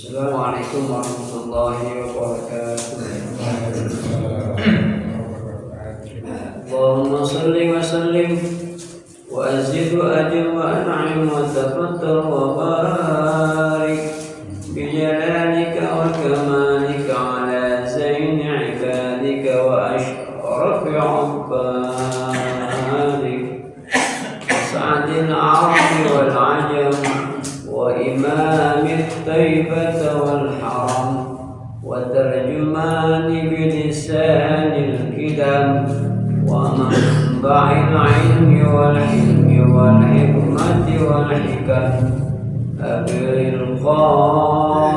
Assalamualaikum warahmatullahi wabarakatuh. Allahumma salli wa sallim wa azid wa ajil wa an'im wa tafattar wa barik bi jalalika wa kamalika ala zaini ibadika wa ashrafi ubbadik sa'adil arabi wal ajam وإمام الطيبة والحرم وترجمان بلسان الكلام ومنبع العلم والحلم والحكمة والحكم أبي القاسم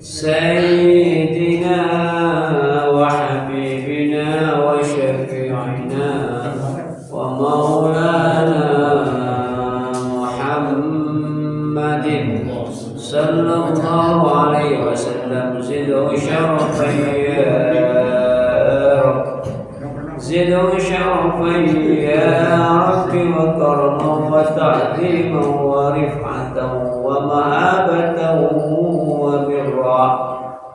سيدنا وحبيبنا وشفيعنا ومولانا صلى الله عليه وسلم زده شرفا يا رب زده شرفا يا رب وكرما وتعظيما ورفعة ومهابة وبرا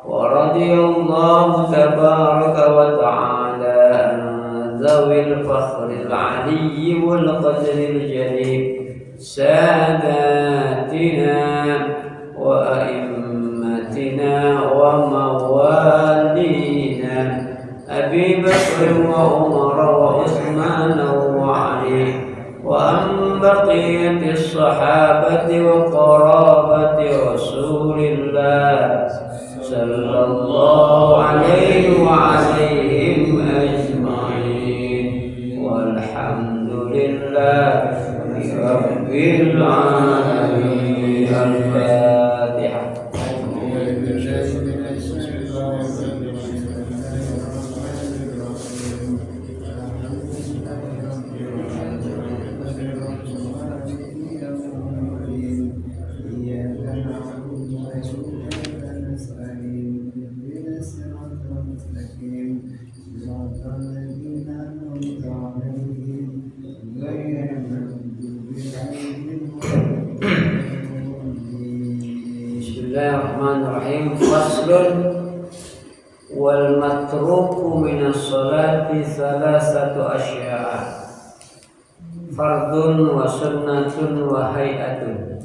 ورضي الله تبارك وتعالى عن ذوي الفخر العلي والقدر الجليل ساداتنا وأئمتنا وموالينا أبي بكر وعمر وعثمان وعلي وأن بقية الصحابة وقرابة رسول الله صلى الله عليه وعليهم أجمعين والحمد لله رب العالمين. الفاتحة. Bismillahirrahmanirrahim. Faslun wal matruku minas salati salasatu asya'a fardun wa sunnatun wa hay'atun.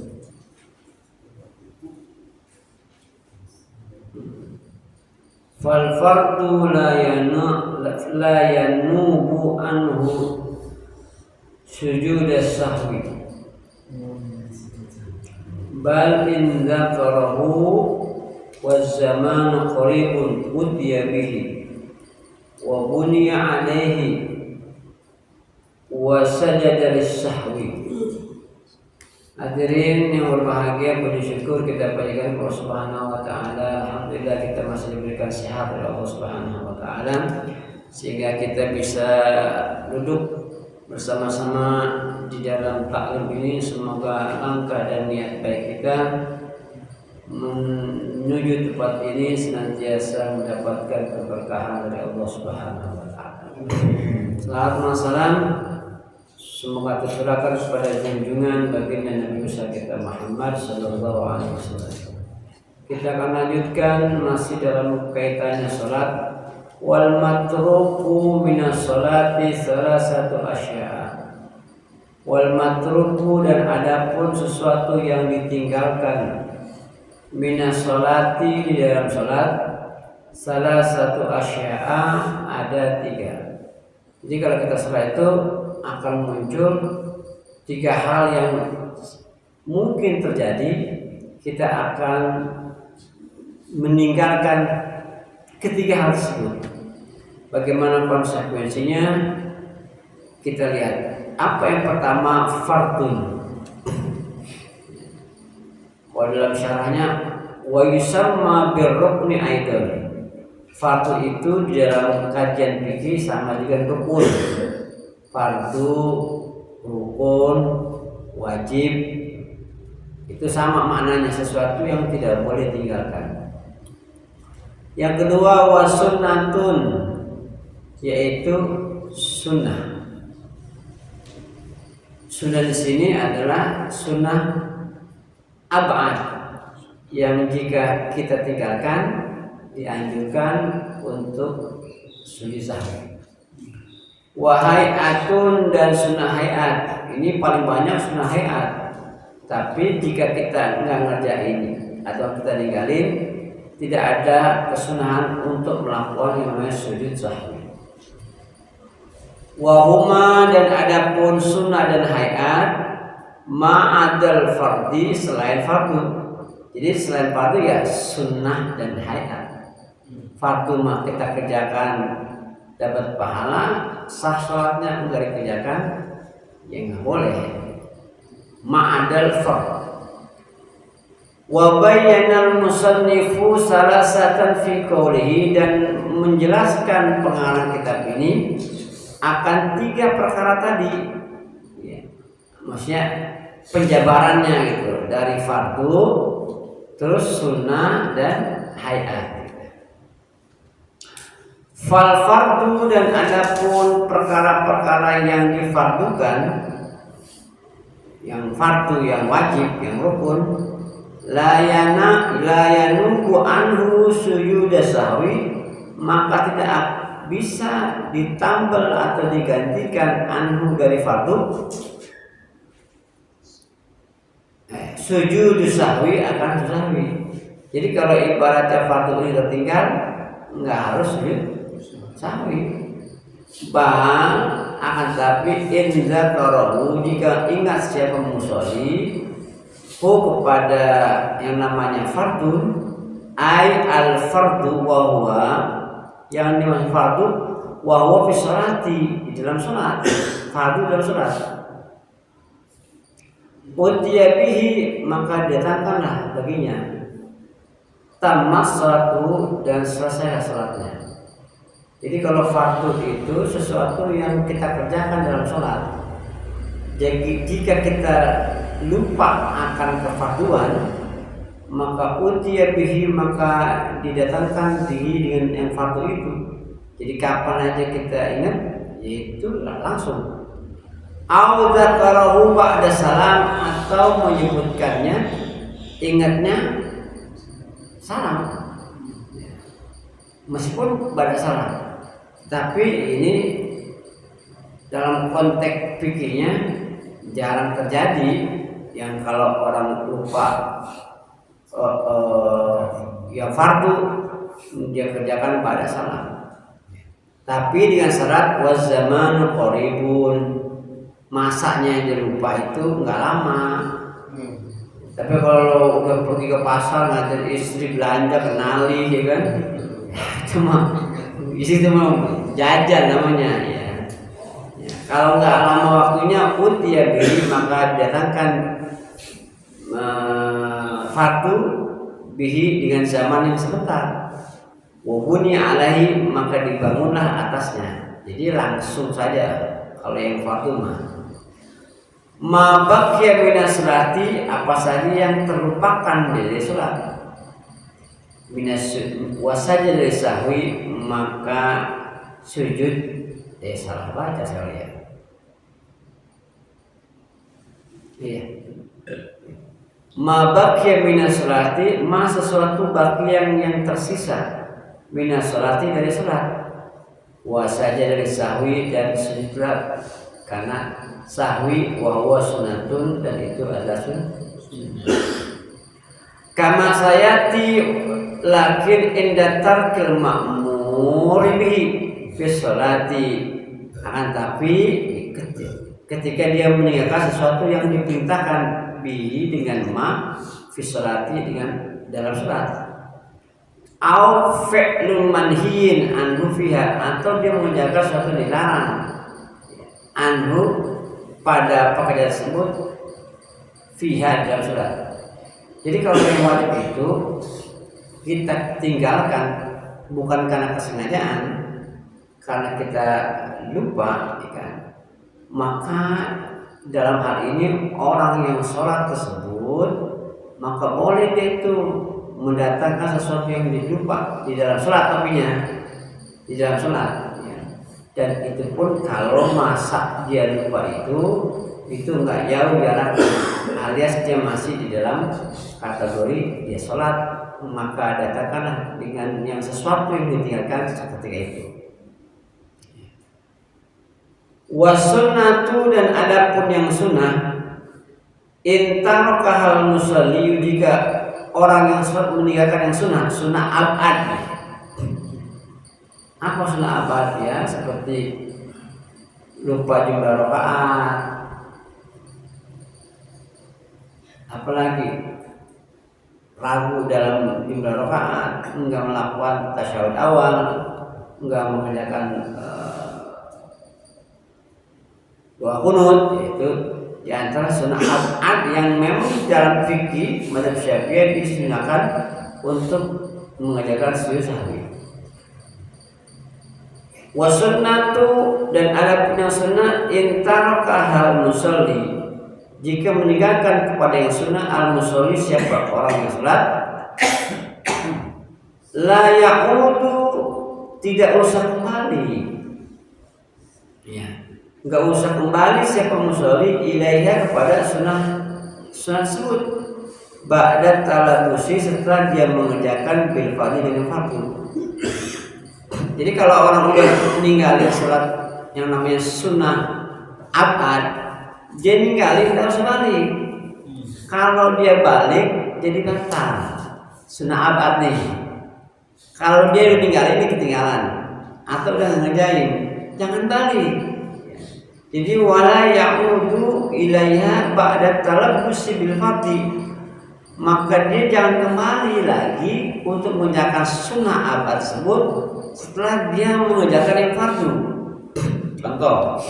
Fal fardu la yanubu anhu sujud as-sahwi bal in dzakarahu waz zamanu qaribun udiya bihi wa buniya alaihi wa sajada lis-sahwi. Hadirin yang berbahagia, puji syukur kita panjatkan kepada Allah Subhanahu wa taala. Alhamdulillah kita masih diberikan sehat oleh Allah Subhanahu wa taala sehingga kita bisa duduk bersama-sama di dalam taklim ini. Semoga langkah dan niat baik kita menuju tempat ini senantiasa mendapatkan keberkahan dari Allah Subhanahu wa taala. Salawat dan salam semoga tercurahkan kepada junjungan baginda Nabi besar kita Muhammad sallallahu alaihi wasallam. Kita akan lanjutkan masih dalam kaitannya salat. Wal matruku minas salati salasatu asya'a. Wal matruku dan adapun sesuatu yang ditinggalkan minas salati di dalam salat salasatu asya'a ada 3. Jadi kalau kita salat itu akan muncul 3 hal yang mungkin terjadi. Kita akan meninggalkan ketiga hal tersebut. Bagaimana konsekuensinya? Kita lihat. Apa yang pertama? Fardun. Kalau dalam syarahnya wa yusamma birrukni aidan. Fardu itu di dalam kajian fikih sama dengan rukun. Fardu, rukun, wajib itu sama maknanya, sesuatu yang tidak boleh tinggalkan. Yang kedua wasunnatun, yaitu sunnah. Sunnah di sini adalah sunnah ab'ad, yang jika kita tinggalkan dianjurkan untuk sujud sahwi. Wahaiatun dan sunnah hayat, ini paling banyak sunnah hayat. Tapi jika kita nggak ngerjain atau kita ninggalin, tidak ada kesunahan untuk melakukan yang namanya sujud sahwi. Wahuma dan adapun sunnah dan hayat ma'adal fardi selain fardu. Jadi selain fardu ya sunnah dan hayat. Fardu mah kita kerjakan dapat pahala, sah sholatnya enggak dikerjakan ya nggak boleh. Ma'adal fard. Wa bayyana al-musannifu salasatan fi qawlihi, dan menjelaskan pengarang kitab ini akan 3 perkara tadi ya. Maksudnya penjabarannya gitu, dari fardu terus sunnah dan hayat. Fal fardu, dan adapun perkara-perkara yang difardukan, yang fardu, yang wajib, yang rukun, la yanuku anhu sujud sahwi, maka tidak bisa ditambal atau digantikan anhu dari fardu sujud sahwi akan sahwi. Jadi kalau ibaratnya fardu ini tertinggal, nggak harus sujud sahwi. Bang akan tapi inza torohu, jika ingat siapa musolli kepada yang namanya fardu, ay al fardu wa huwa, yang dimaksud fardu wa huwa fi sholati, di dalam sholat. Fardu dalam sholat. Utiya bihi, maka datangkanlah baginya tamat sholatu, dan selesai sholatnya. Jadi kalau fardu itu sesuatu yang kita kerjakan dalam sholat. Jadi jika kita lupa akan kefarduan, maka utiya bihi, maka didatangkan dengan yang fardu itu. Jadi kapan aja kita ingat, yaitu langsung. Au dzakarahu ba'da salam, atau menyebutkannya, ingatnya salam, meskipun ba'da salam. Tapi ini dalam konteks fikihnya jarang terjadi, yang kalau orang lupa yang fardu dia kerjakan pada salam. Tapi dengan syarat wazamanu qaribun, masaknya yang dilupa itu enggak lama. Tapi kalau udah pergi ke pasar ngajar istri belanja, kenali ya kan, cuma istri cuma jajan namanya ya. Kalau nggak lama waktunya pun dia beli, maka datangkan fardu bihi dengan zaman yang sebentar. Wabuni alaihi, maka dibangunlah atasnya. Jadi langsung saja kalau yang fardu mah. Ma baqiya minas salati, apa saja yang terlupakan dari salat. Minas wasaja dari sahwi, maka sujud salah baca saya lihat. Iya. Ma baqiya minas salati, ma sesuatu bagian yang tersisa minas salati dari salat. Wasaja dari sahwi, dan sujudlah karena sahwi wa huwa sunnatun, dan itu adalah sunnah. Kama sayati, lakin inda tarkil ma'mur bihi fi sholati, akan tapi ketika dia meninggalkan sesuatu yang diperintahkan bihi dengan ma fi sholati, dengan dalam sholat, au fi'lun manhiyin anhu fiha, atau dia menjaga sesuatu yang dilarang anhu pada pekerjaan tersebut fiha, dalam sholat. Jadi kalau yang wajib itu kita tinggalkan bukan karena kesengajaan, karena kita lupa, ya kan? Maka dalam hal ini orang yang sholat tersebut, maka boleh dia itu mendatangkan sesuatu yang dilupa di dalam sholat, tapinya di dalam sholat ya. Dan itu pun kalau masa dia lupa itu itu enggak jauh jarak, alias dia masih di dalam kategori dia sholat, maka datakanlah dengan yang sesuatu yang ditinggalkan seketika itu. Wasunnatu, dan adapun yang sunnah, intarokahal musalli, jika orang yang sholat meninggalkan yang sunnah, sunnah abad. Apa sunnah abad ya? Seperti lupa jumlah rakaat, apalagi ragu dalam jumlah rakaat, enggak melakukan tasyahud awal, enggak mengerjakan doa kunut, itu di antara sunnah abad yang memang dalam fikih mazhab Syafi'i disunahkan untuk mengerjakan sujud sahwi. Wasunnatu, dan adapun yang sunnah, intarokahal musalli, jika meninggalkan kepada yang sunnah al musalli, siapa orang yang sholat, la ya'udu, tidak usah kembali, ya, enggak usah kembali siapa musalli ilaiha, kepada sunnah tersebut, ba'da talabusi, setelah dia mengerjakan bil fardhi, dengan fardu. Jadi kalau orang udah meninggalin sholat yang namanya sunnah abad, dia ninggalin tidak usah balik. Kalau dia balik jadi batal sunnah abad nih. Kalau dia udah ninggalin, ini ketinggalan atau udah ngerjain, jangan balik. Jadi wala ya'udu ilaiha ba'da talabbusi bil fardhi, maka dia jangan kembali lagi untuk mengerjakan sunnah abad tersebut setelah dia mengerjakan yang fardu. Contoh,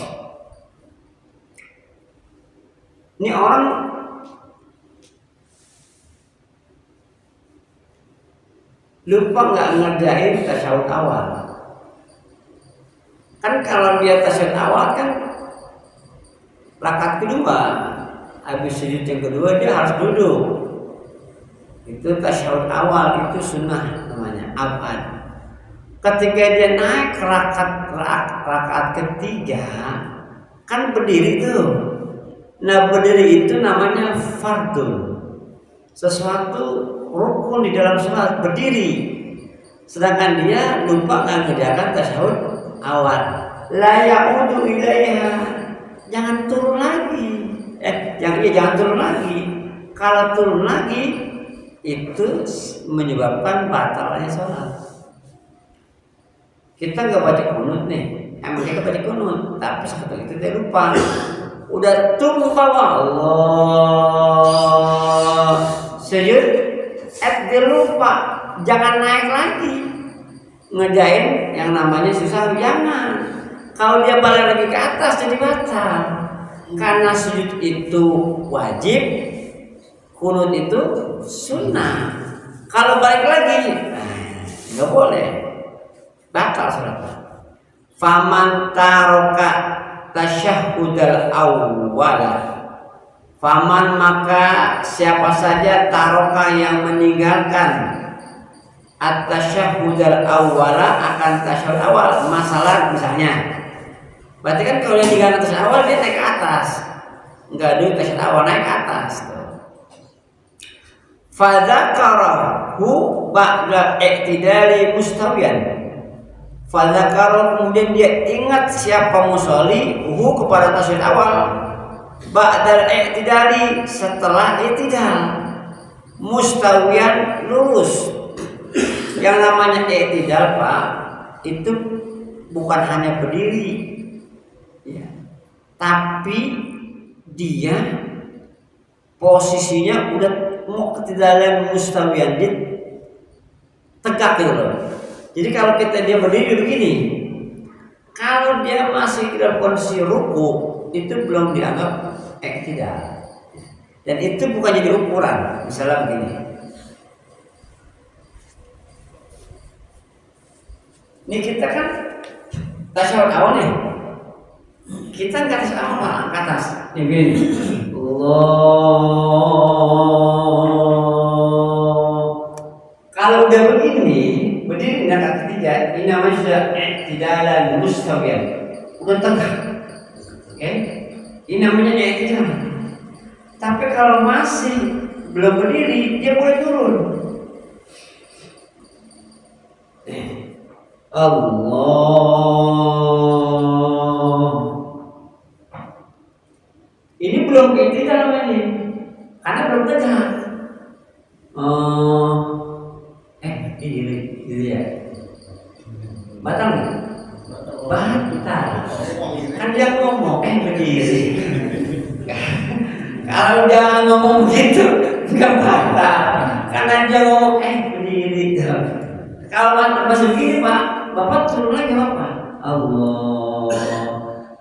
ini orang lupa nggak ngerjain tasyahud awal. Kan kalau dia tasyahud awal kan rakaat kedua, habis sujud yang kedua dia harus duduk. Itu tasyahud awal, itu sunnah namanya abad. Ketika dia naik rakaat ketiga, kan berdiri tuh. Nah, berdiri itu namanya fardhu, sesuatu rukun di dalam sholat, berdiri. Sedangkan dia lupa nggak mengerjakan tasyahud awal. La ya'udu ilaiha, jangan turun lagi. Jangan turun lagi. Kalau turun lagi itu menyebabkan batalnya sholat. Kita nggak baca kunut nih, emang kita baca kunut, tapi seketika itu dia lupa. Udah tumpah Allah sujud, dia lupa, jangan naik lagi ngerjain yang namanya susah, jangan. Kalau dia balik lagi ke atas jadi batal, karena sujud itu wajib, kunut itu sunnah. Kalau balik lagi, nggak boleh, batal sholatnya. Faman taroka tasyahudal awwala, faman maka siapa saja taroka yang meninggalkan at-tasyahudal awwala, akan tasyahud awal. Masalah misalnya, berarti kan kalau yang tinggal tasyahud awal dia naik ke atas, enggak dulu tasyahud awal, naik ke atas tuh. Fadzakarahu ba'da i'tidali mustawiyan, fadzakarahu, kemudian dia ingat siapa musolli kepada tasyahud awal, ba'da i'tidali, setelah i'tidal, mustawiyan, lurus. Yang namanya i'tidal, Pak, itu bukan hanya berdiri ya, tapi dia posisinya udah muqtidalan mustawiyan, dia tegak gitu loh. Jadi kalau dia berdiri begini, kalau dia masih dalam kondisi ruku, itu belum dianggap i'tidal. Dan itu bukan jadi ukuran. Misalnya begini, ini kita kan tasyahud awal nih, kita nggak tasyahud awal ke atas, nih begini, Allah. Kalau udah begini, berdiri rakaat ketiga, ini namanya sudah i'tidalan mustawiyan, udah tegak. Oke, ini namanya i'tidal. kalau masih belum berdiri, dia boleh turun. Allah. Ini belum tidak namanya, karena belum tegak. Ini ya. Batal nggak? Batal. Kan dia ngomong, berdiri. Kalau dia ngomong gitu, nggak batal. Karena dia ngomong, berdiri. Kalau masih begini Pak, Bapak turun lagi Bapak. Allah.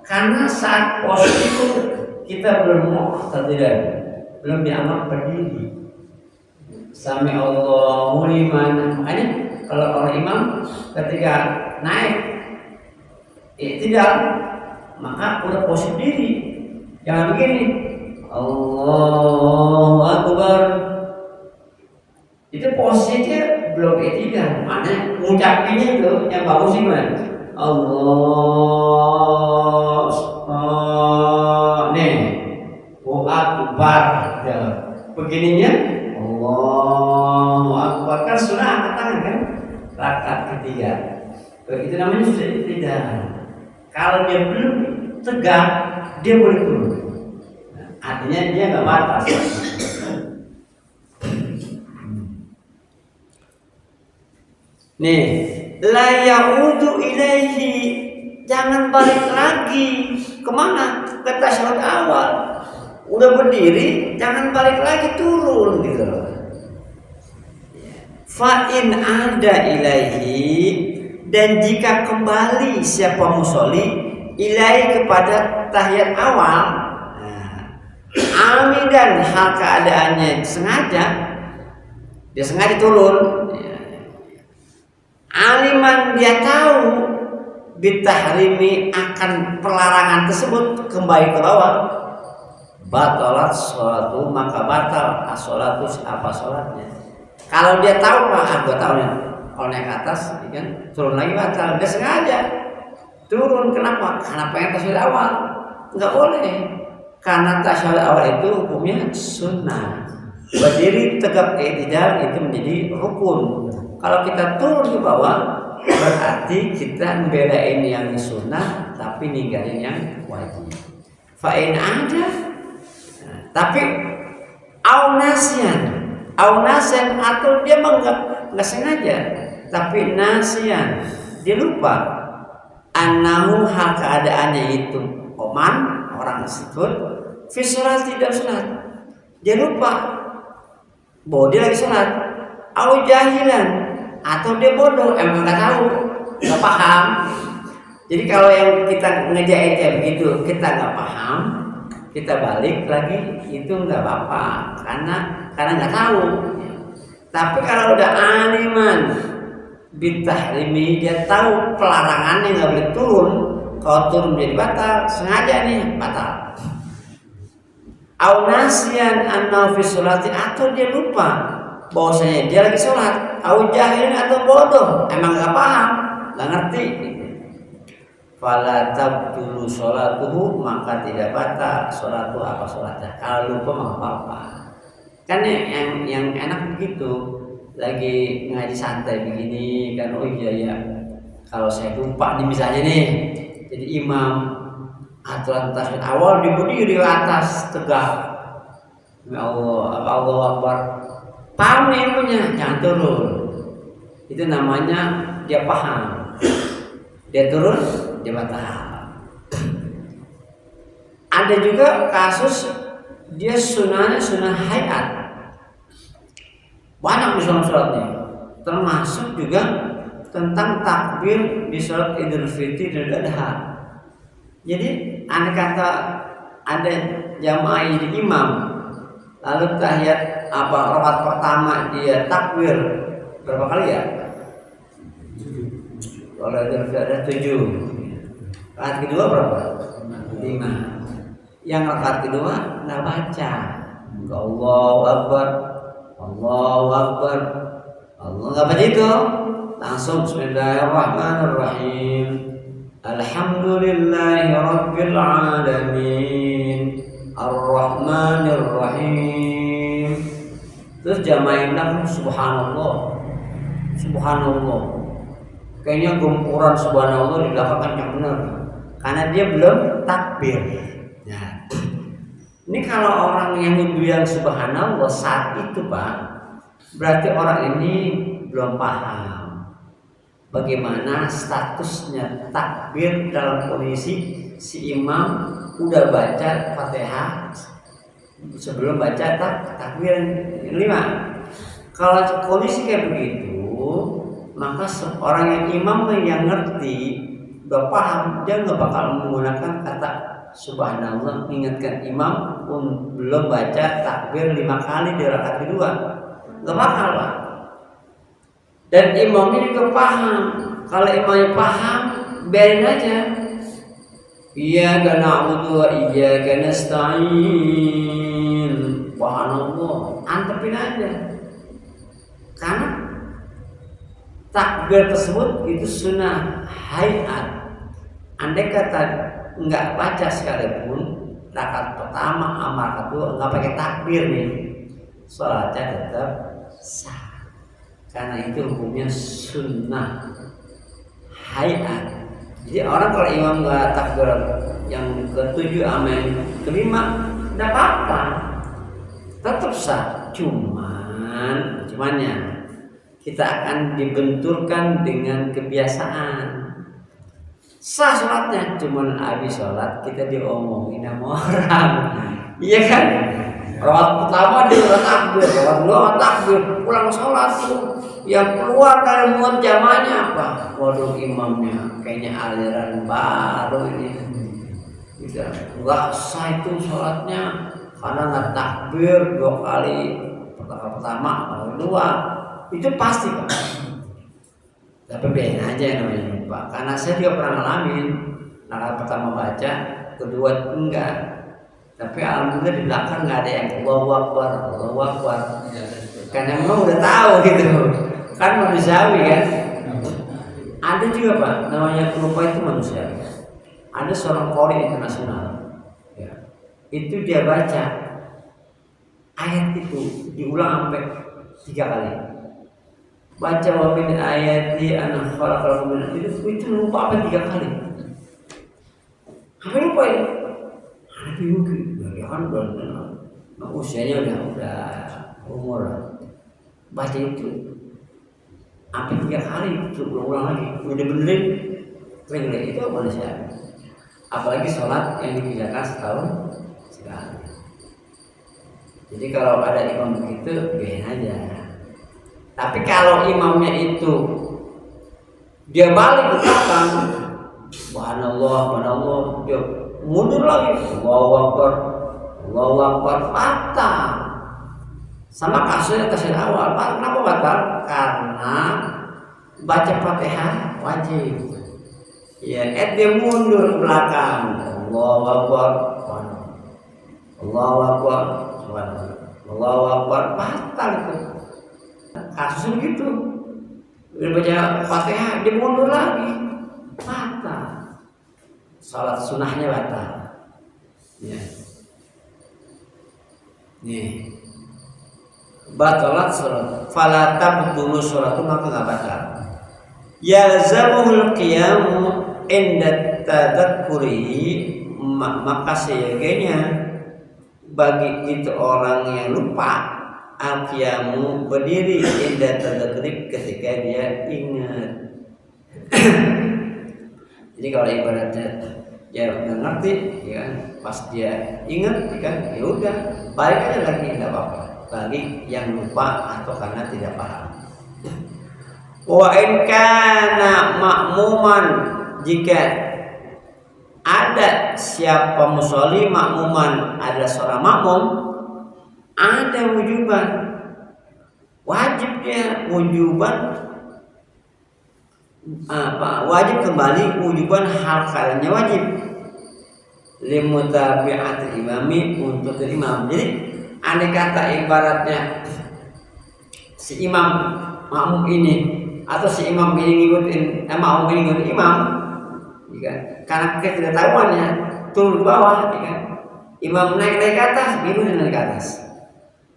Karena saat posisi itu kita belum muqtadiran, belum dianggap berdiri. Sami Allahu liman. Makanya kalau orang imam ketika naik tidak, maka udah posisi diri. Jangan begini. Allahu Akbar. Itu posisinya belum tidak. Makanya ngucapinnya itu yang bagus sih man. Allah. Nih. Akbar. Ya. Begininya Allahu Akbar, kan sunnah angkat tangan kan, rakaat ketiga. Itu namanya sudah tidak. Kalau dia belum tegak, dia boleh turun. Artinya dia nggak batas. Nih, la ya'udu ilaihi, jangan balik lagi kemana? Ke tasyahud awal. Udah berdiri, jangan balik lagi turun gitu loh. Fa'in ada ilaihi, dan jika kembali siapa musolli ilaihi kepada tahiyat awal, amidan hal keadaannya sengaja, dia sengaja turun. Aliman dia tahu bitahrimi akan pelarangan tersebut kembali ke bawah. Batalat sholatu, maka batal as-sholatu, apa sholatnya. Kalau dia tahu Pak, gue tahu ya, kalau naik atas kan turun lagi batal. Dia sengaja turun, kenapa? Karena pengen tasyahud awal. Nggak boleh, karena tasyahud awal itu hukumnya sunnah. Berdiri tegak i'tidal itu menjadi rukun. Kalau kita turun ke bawah, berarti kita membelain yang sunnah tapi ninggalin yang wajib. Fa'in ada. Tapi nasian atau dia nggak sengaja, tapi nasian dia lupa. Anahu hal keadaannya itu oman orang tersebut fi sholat tidak sholat, dia lupa bahwa dia lagi sholat. Au jahilan atau dia bodoh, emang nggak tahu, nggak paham. Jadi kalau yang kita ngejain kayak begitu kita nggak paham, kita balik lagi itu nggak apa-apa karena nggak tahu. Tapi kalau udah aliman bitahrimi, dia tahu pelarangannya nggak boleh turun. Kalau turun menjadi batal, sengaja nih batal. Au nasian anna fi sholati, atau dia lupa bahwasanya dia lagi sholat. Au jahilin atau bodoh, emang nggak paham, nggak ngerti. Fala tabdulu sholatuhu, maka tidak batal sholatu apa sholatnya. Kalau lupa mah apa-apa. Kan yang enak begitu, lagi ngaji santai begini kan, oh iya ya, kalau saya lupa nih misalnya nih, jadi imam aturan tasyahud awal berdiri di atas tegak, ya Allah, Allah Akbar, paham nih ilmunya, jangan turun. Itu namanya dia paham, dia turun, dia batal. Ada juga kasus dia sunnahnya sunnah hayat, banyak di sholat-sholatnya, termasuk juga tentang takbir di sholat Idul Fitri dan Idul Adha. Jadi andai kata ada jamaah jadi imam, lalu tahiyat rakaat pertama dia takbir berapa kali ya? Kalau Idul Fitri ada 7, rakaat kedua berapa? 5. Yang rakaat kedua nggak baca, Allahu Akbar, Allahu Akbar, Allah nggak baca itu, langsung Bismillahirrahmanirrahim, Alhamdulillahi Rabbil Alamin, Ar-Rahmanir Rahim. Terus jamain lagi subhanallah. Subhanallah. Kayaknya gempuran subhanallah dilakukan yang benar. Karena dia belum takbir. Nah, ini kalau orang yang bilang subhanallah saat itu Pak, berarti orang ini belum paham bagaimana statusnya takbir dalam kondisi si imam udah baca Fatihah sebelum baca takbir 5. Kalau kondisi kayak begitu, maka orang yang imam yang ngerti udah paham, dia nggak bakal menggunakan kata subhanallah mengingatkan imam belum baca takbir 5 kali di rakaat kedua, nggak bakal Pak. Dan imamnya juga paham. Kalau imamnya paham, biarin aja. Iyyaka na'budu wa iyyaka nasta'in. Subhanallah, antepin aja. Karena takbir tersebut itu sunnah hayat. Andai kata nggak baca sekalipun rakaat pertama sama rakaat kedua nggak pakai takbir nih, sholatnya tetap sah. Karena itu hukumnya sunnah hayat. Jadi orang kalau imam nggak takbir yang ke-7 sama yang ke-5 tidak apa-apa, tetap sah. Cumannya kita akan dibenturkan dengan kebiasaan. Sah sholatnya, cuman habis sholat kita diomongin sama orang, iya kan? Rakaat pertama dia udah takbir, rakaat kedua takbir, pulang sholat tuh yang keluar dari muat jamaahnya apa? Waduh, imamnya kayaknya aliran baru ini. Enggak sah itu sholatnya karena nggak takbir 2 kali, pertama kedua itu pasti Pak. Tapi biarin aja namanya Pak, karena saya juga pernah ngalamin. Rakaat pertama baca, kedua enggak. Tapi alhamdulillah di belakang nggak ada yang Allahu Akbar, Allahu Akbar. Karena memang udah tahu gitu, kan manusiawi kan. Ada juga Pak, namanya lupa itu manusiawi. Ada seorang qori internasional, ya. Itu dia baca ayat itu diulang sampai 3 kali. Baca wa min ayati an khalaqakum min itu lupa apa 3 kali. Apa lupa ini? Ada mungkin ya kan udah usianya udah umur baca itu sampai 3 kali itu ulang lagi udah benerin kering itu manusia. Apalagi sholat yang dikerjakan setahun sekali. Jadi kalau ada imam begitu biarin aja. Tapi kalau imamnya itu dia balik ke belakang, subhanallah, dia mundur lagi, Allahu Akbar, patah. Sama kasusnya awal, Pak, kenapa batal? Karena baca Fatihah wajib. Ya, dia mundur ke belakang, Allahu Akbar, Allahu Akbar, patah itu. Kasusnya gitu. Udah baca Fatihah, dia mundur lagi, patah. Salat sunnahnya batal. Ya. Nih. Batalat salat. Fala tabtulu salatu, maka enggak batal. Yalzamuhul qiyamu inda tadzakkuri, maka seyoganya bagi itu orang yang lupa al-qiyamu berdiri inda tadzakkuri ketika dia ingat. Jadi kalau ibaratnya ya udah ngerti, ya pas dia ingat, kan ya udah balik aja lagi, tidak apa-apa. Bagi yang lupa atau karena tidak paham. Wa in kana ma'muman, jika ada siapa musolli makmuman, ada seorang makmum, ada wujuban, wajib dia wujuban wajib kembali wujuban hal kalanya wajib limutabi'atil imami, untuk imam. Jadi andai kata ibaratnya si imam makmum ini atau si imam ini ngikutin makmum ini ngikutin imam, ya kan? Karena ketidaktahuannya turun ke bawah, ya kan? Imam naik ke atas, gimana naik ke atas?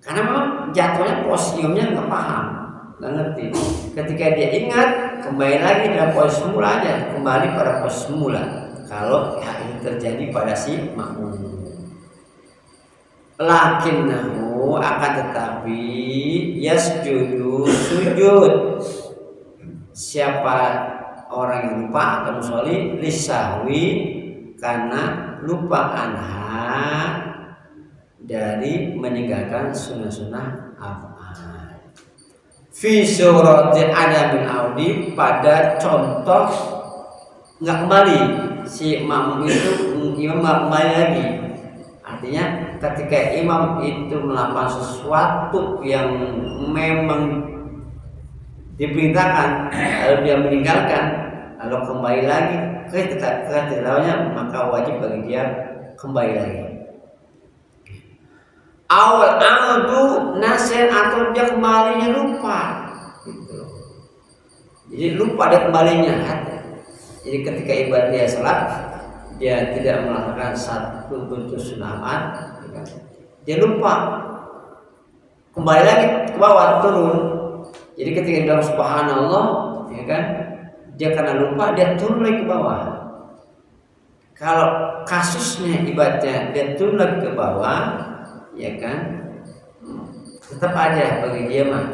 Karena memang jatuhnya posisinya nggak paham, nggak ngerti. Ketika dia ingat, kembali lagi dalam posisi semula aja, kembali pada posisi semula. Kalau hal ini terjadi pada si makmum. Lakinnahu akan tetapi yasjudu sujud. Siapa orang yang lupa atau musolli lisahwi karena lupa anha dari meninggalkan sunnah-sunnah af'al. Fi surati adamil audi pada contoh nggak kembali si makmum itu imam nggak kembali lagi. Artinya ketika imam itu melakukan sesuatu yang memang diperintahkan lalu dia meninggalkan lalu kembali lagi ke tilawahnya, maka wajib bagi dia kembali lagi. Awal audu nasen atau dia kembalinya lupa gitu. Jadi lupa dia kembalinya. Jadi ketika ibadah dia salat, dia tidak melakukan satu bentuk sunnah, dia lupa kembali lagi ke bawah turun. Jadi ketika dia bilang subhanallah, ya kan, dia karena lupa dia turun lagi ke bawah. Kalau kasusnya ibadahnya dia turun lagi ke bawah, ya kan, tetap aja bagi dia mah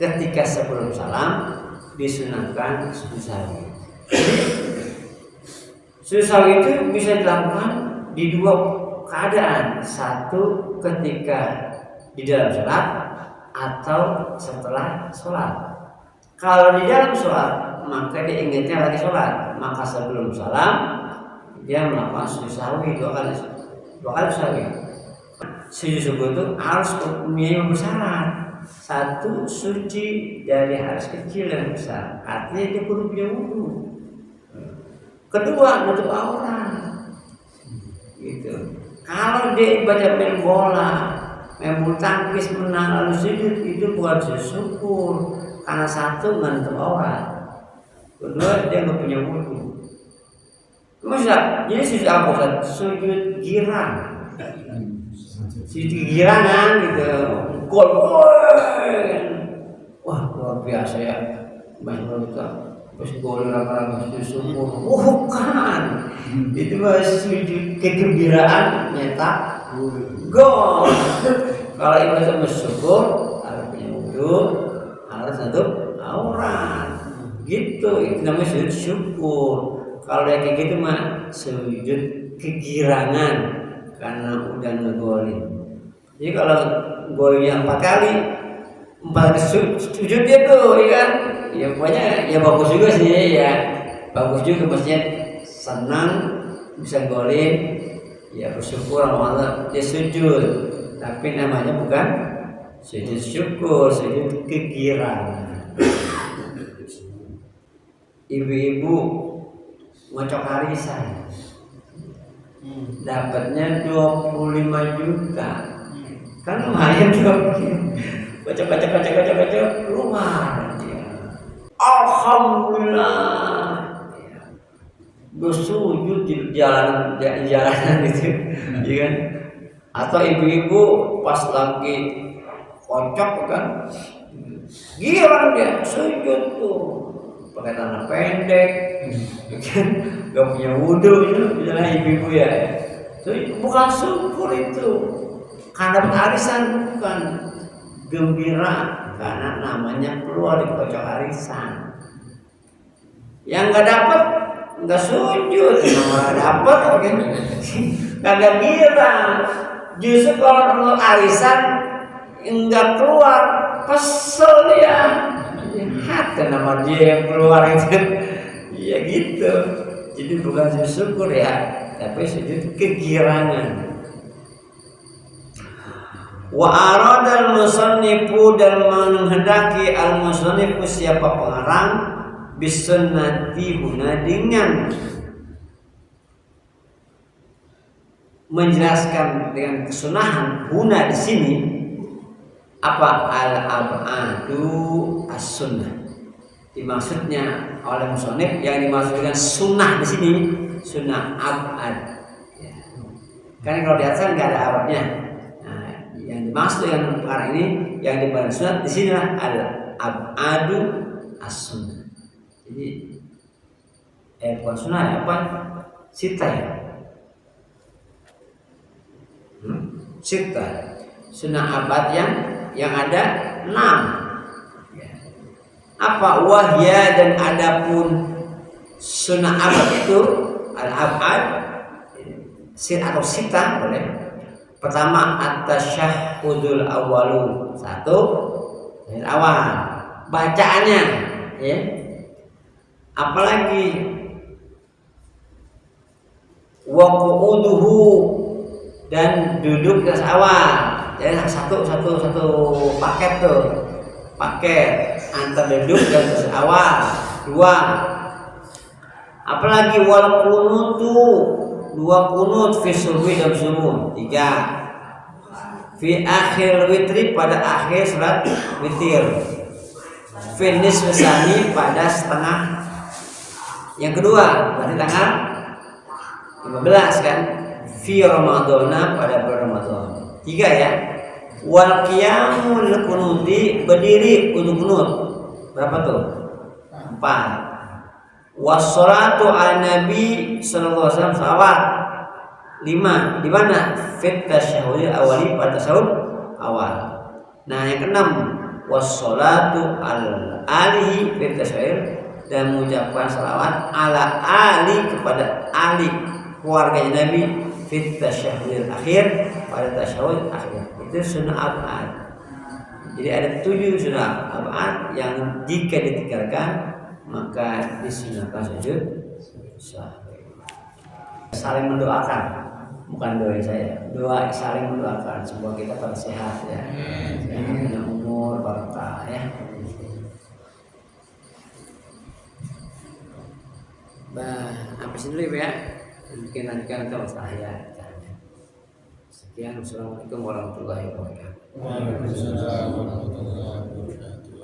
ketika sebelum salam disunahkan sujud sahwi. Sujud sahwi itu bisa dilakukan di dua keadaan. Satu ketika di dalam sholat atau setelah sholat. Kalau di dalam sholat maka dia ingatnya lagi sholat, maka sebelum salam dia melakukan sujud sahwi dua kali sahwi. Sujud sahwi itu harus hukumnya bersyarat. Satu, suci dari hadas kecil dan besar, artinya dia perlu punya wudu. Kedua, nutup aurat. Gitu. Kalau dia ibadah main bola, main bulu tangkis menang lalu sujud, itu bukan sujud syukur. Karena satu nggak nutup aurat, kedua dia nggak punya wudu. Maksudnya, jadi sujud apa? Sujud girang, sujud girangan gitu. Gol, wah luar biasa ya, main bola kita. Terus gol raba-raba sujud syukur, bukan? Itu sujud kegembiraan nyetak gol. Kalau ibadah bersyukur harus punya wudu, harus nutup aurat, gitu. Itu namanya sujud syukur. Kalau yang kayak gitu mah sujud kegirangan karena udah ngegolin. Jadi kalau golnya 4 kali sujud dia tuh, ya kan? Ya pokoknya ya bagus juga sih ya, bagus juga maksudnya senang bisa golin, ya bersyukur sama Allah dia sujud. Tapi namanya bukan sujud syukur, sujud kegirangan. Ibu-ibu ngocok arisan dapatnya 25 juta, kan lumayan tuh. Kocok lumayan. Alhamdulillah. Bersujud di jalanan gitu, ya kan? Atau ibu-ibu pas lagi kocok kan, girang dia sujud tuh, pakai tanah pendek, kan? Gak punya wudu, misalnya ibu-ibu ya. Itu bukan syukur itu, karena arisan bukan gembira, karena namanya keluar di kocok arisan. Yang nggak dapat nggak sujud, malah dapat kan? Kagak girang. Justru kalau arisan nggak keluar, kesel dia. Hati nama dia yang keluar itu, ya gitu. Jadi bukan sujud syukur ya, tapi sujud kegirangan. Wa aradal musannifu dan menghendaki al musannifu siapa pengarang bisunnati huna dengan menjelaskan dengan kesunahan huna di sini apa al abadu as-sunnah. Dimaksudnya oleh musannif yang dimaksud dengan sunnah di sini sunnah abad. Ya. Karena kalau di atas kan nggak ada Arabnya. Nah, yang dimaksud dengan perkara ini yang dibaca sunat di sini al-abadu as-sunnah. Jadi bukan sunnah ya, apa? Sita ya. Sita. Sunnah abad yang ada 6. Ya. Apa wahya dan adapun sunnah abad itu al-abad atau sita boleh. Pertama at-tasyahhudul awwalu, 1 dari awal bacaannya ya. Apalagi wa qu'uduhu dan duduk dari awal. Jadi satu paket tuh. Paket antar duduk dan dari awal. 2. Apalagi wal kunutu, 2 kunut fi subuh dan subuh. 3 fi akhir witri, pada akhir salat witir. Finish besani pada setengah yang kedua, berarti tanggal 15 kan. Fi Ramadhana, pada bulan Ramadan. 3 ya. Wal qiyamul kunuti, berdiri untuk kunut. Berapa tuh? 4. Wassalatu ala nabi sallallahu alaihi wasallam, salawat. 5. Di mana? Fit tasyahhudil awali, pada tasyahud awal. Nah, yang keenam, wassalatu al alihi fit tasyahhud, dan mengucapkan salawat ala ali, kepada ali keluarganya Nabi fit tasyahhudil akhir, pada tasyahud akhir. Itu sunnah abad. Jadi ada 7 sunnah abad yang jika ditinggalkan maka disunahkan sujud sahwi. Saling mendoakan, bukan doa saya, doa saling mendoakan semoga kita tetap sehat ya, panjang umur, barokah ya. Habis dulu ya, mungkin lanjutkan ke masalah ya. Sekian, wassalamualaikum warahmatullahi wabarakatuh. Waalaikumsalam warahmatullahi wabarakatuh.